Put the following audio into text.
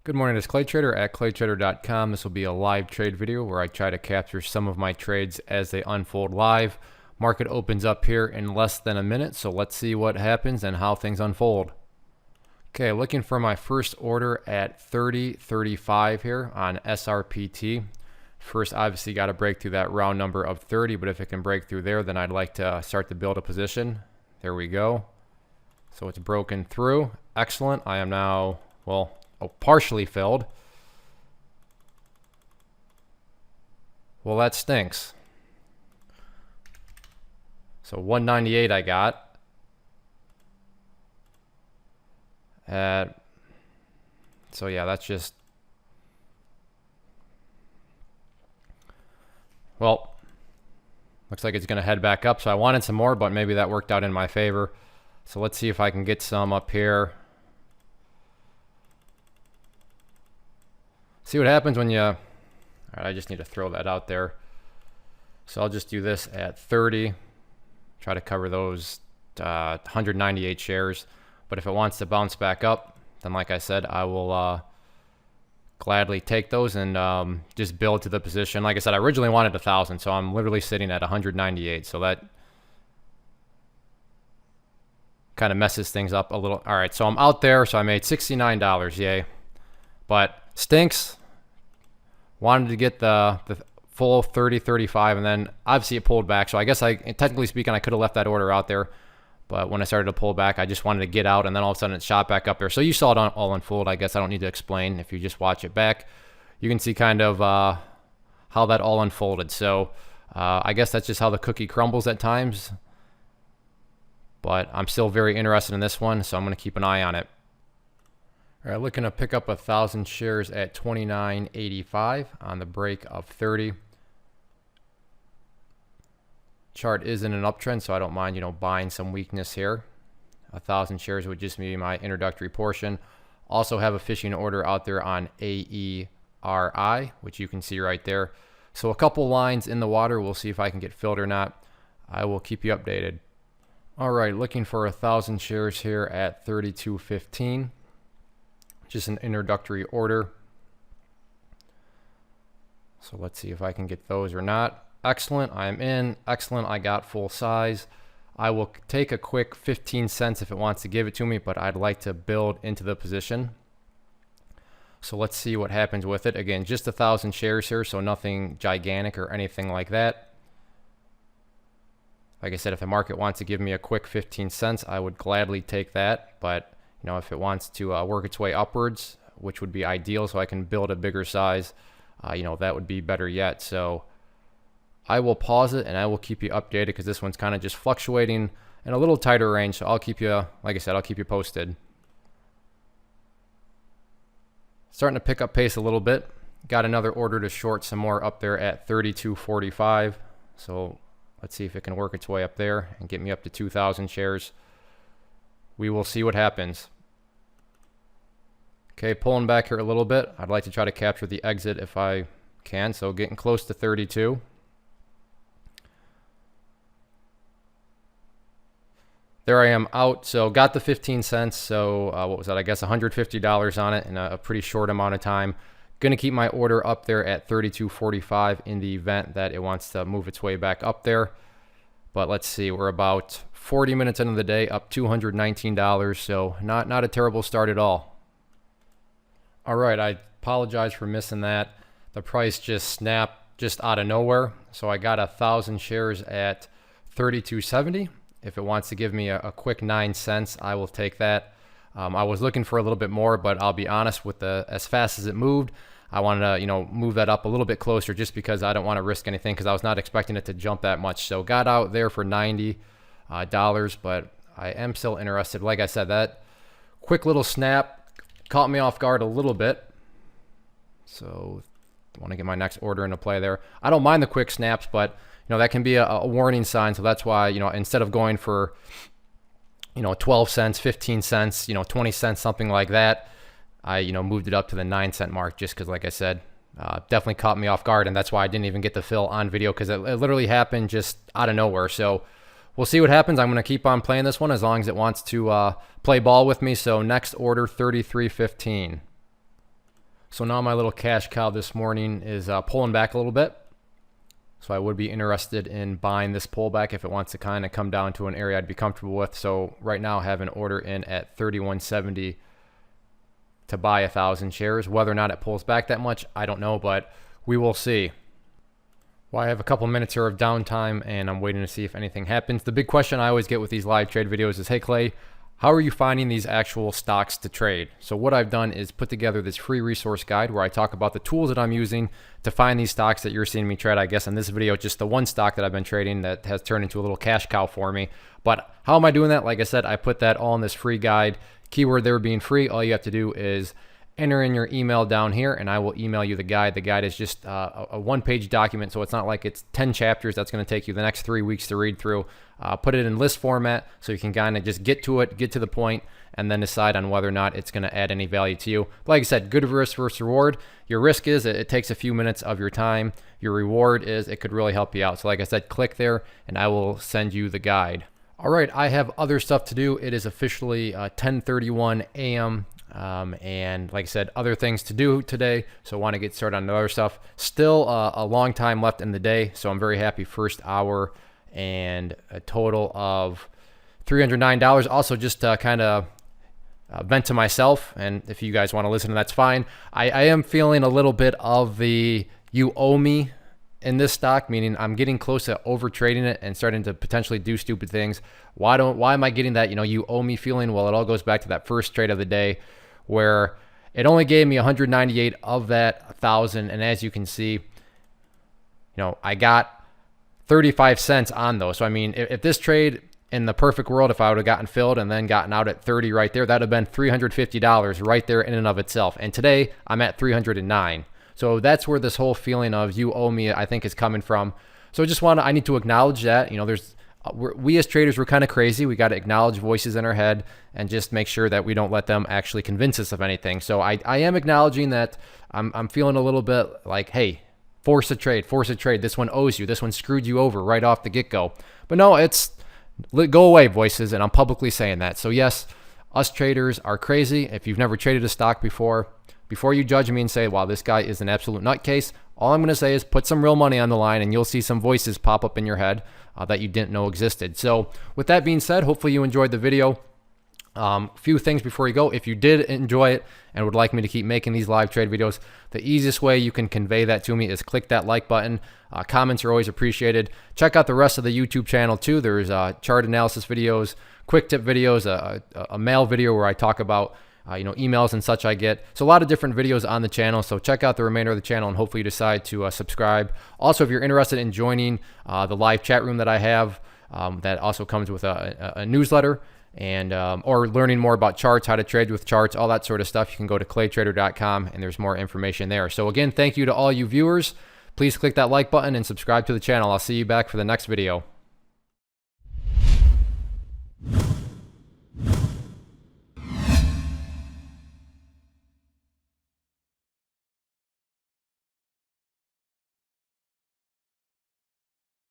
Good morning, it's Clay Trader at claytrader.com. This will be a live trade video where I try to capture some of my trades as they unfold live. Market opens up here in less than a minute, so let's see what happens and how things unfold. Okay, looking for my first order at 30.35 here on SRPT. First, obviously got to break through that round number of 30, but if it can break through there, then I'd like to start to build a position. There we go. So it's broken through. Excellent. I am now, partially filled. Well, that stinks. So 198 I got. So yeah, that's just, well, looks like it's going to head back up. So I wanted some more, but maybe that worked out in my favor. So let's see if I can get some up here. See what happens when you, all right, I just need to throw that out there. So I'll just do this at 30, try to cover those 198 shares. But if it wants to bounce back up, then like I said, I will gladly take those and just build to the position. Like I said, I originally wanted 1,000, so I'm literally sitting at 198. So that kind of messes things up a little. All right, so I'm out there. So I made $69, yay. But stinks. Wanted to get the full 30.35, and then obviously it pulled back. So I guess technically speaking, I could have left that order out there. But when I started to pull back, I just wanted to get out, and then all of a sudden it shot back up there. So you saw it all unfold. I guess I don't need to explain. If you just watch it back, you can see kind of how that all unfolded. So I guess that's just how the cookie crumbles at times. But I'm still very interested in this one, so I'm going to keep an eye on it. All right, looking to pick up 1,000 shares at 29.85 on the break of 30. Chart is in an uptrend, so I don't mind, buying some weakness here. 1,000 shares would just be my introductory portion. Also have a fishing order out there on AERI, which you can see right there. So a couple lines in the water. We'll see if I can get filled or not. I will keep you updated. All right, looking for 1,000 shares here at 32.15. Just an introductory order. So let's see if I can get those or not. Excellent, I am in. Excellent, I got full size. I will take a quick 15 cents if it wants to give it to me, but I'd like to build into the position. So let's see what happens with it. Again, just 1,000 shares here, so nothing gigantic or anything like that. Like I said, if the market wants to give me a quick 15 cents, I would gladly take that. But if it wants to work its way upwards, which would be ideal so I can build a bigger size, that would be better yet. So I will pause it and I will keep you updated because this one's kind of just fluctuating in a little tighter range. So I'll keep you, like I said, I'll keep you posted. Starting to pick up pace a little bit. Got another order to short some more up there at 32.45. So let's see if it can work its way up there and get me up to 2,000 shares. We will see what happens. Okay, pulling back here a little bit. I'd like to try to capture the exit if I can. So getting close to 32. There I am out. So got the 15 cents. So what was that? I guess $150 on it in a pretty short amount of time. Going to keep my order up there at 32.45 in the event that it wants to move its way back up there. But let's see, we're about 40 minutes into the day, up $219. So not a terrible start at all. All right, I apologize for missing that. The price just snapped just out of nowhere. So I got 1,000 shares at 32.70. If it wants to give me a quick 9 cents, I will take that. I was looking for a little bit more, but I'll be honest, with as fast as it moved, I wanted to, move that up a little bit closer just because I don't want to risk anything because I was not expecting it to jump that much. So got out there for $90, but I am still interested. Like I said, that quick little snap caught me off guard a little bit. So I want to get my next order into play there. I don't mind the quick snaps, but that can be a warning sign. So that's why, instead of going for 12 cents, 15 cents, 20 cents, something like that, I, moved it up to the 9 cent mark just because, like I said, definitely caught me off guard. And that's why I didn't even get the fill on video because it literally happened just out of nowhere. So we'll see what happens. I'm going to keep on playing this one as long as it wants to play ball with me. So next order, 33.15. So now my little cash cow this morning is pulling back a little bit. So I would be interested in buying this pullback if it wants to kind of come down to an area I'd be comfortable with. So right now I have an order in at 31.70 to buy 1,000 shares. Whether or not it pulls back that much, I don't know, but we will see. Well, I have a couple minutes here of downtime and I'm waiting to see if anything happens. The big question I always get with these live trade videos is, hey Clay, how are you finding these actual stocks to trade? So what I've done is put together this free resource guide where I talk about the tools that I'm using to find these stocks that you're seeing me trade. I guess in this video, just the one stock that I've been trading that has turned into a little cash cow for me. But how am I doing that? Like I said, I put that all in this free guide. Keyword there being free. All you have to do is enter in your email down here and I will email you the guide. The guide is just a one-page document, so it's not like it's 10 chapters that's going to take you the next 3 weeks to read through. Put it in list format so you can kind of just get to it, get to the point, and then decide on whether or not it's going to add any value to you. Like I said, good risk versus reward. Your risk is it takes a few minutes of your time. Your reward is it could really help you out. So like I said, click there and I will send you the guide. All right, I have other stuff to do. It is officially 10:31 a.m. And like I said, other things to do today. So I want to get started on the other stuff. Still a long time left in the day. So I'm very happy. First hour and a total of $309. Also just kind of vent to myself. And if you guys want to listen, that's fine. I am feeling a little bit of the you owe me in this stock, meaning I'm getting close to over trading it and starting to potentially do stupid things. Why am I getting that, you owe me feeling? Well, it all goes back to that first trade of the day where it only gave me 198 of that 1,000. And as you can see, I got 35 cents on those. So, I mean, if this trade in the perfect world, if I would have gotten filled and then gotten out at 30 right there, that would have been $350 right there in and of itself. And today I'm at 309. So that's where this whole feeling of you owe me, I think, is coming from. So I need to acknowledge that, we as traders, we're kind of crazy. We got to acknowledge voices in our head and just make sure that we don't let them actually convince us of anything. So I am acknowledging that I'm feeling a little bit like, hey, force a trade. This one owes you. This one screwed you over right off the get-go. But no, go away, voices, and I'm publicly saying that. So yes, us traders are crazy. If you've never traded a stock before you judge me and say, wow, this guy is an absolute nutcase, all I'm going to say is put some real money on the line and you'll see some voices pop up in your head that you didn't know existed. So with that being said, hopefully you enjoyed the video. Few things before you go. If you did enjoy it and would like me to keep making these live trade videos, the easiest way you can convey that to me is click that like button. Comments are always appreciated. Check out the rest of the YouTube channel too. There's chart analysis videos, quick tip videos, a mail video where I talk about emails and such I get. So a lot of different videos on the channel. So check out the remainder of the channel and hopefully you decide to subscribe. Also, if you're interested in joining the live chat room that I have, that also comes with a newsletter and or learning more about charts, how to trade with charts, all that sort of stuff, you can go to claytrader.com and there's more information there. So again, thank you to all you viewers. Please click that like button and subscribe to the channel. I'll see you back for the next video.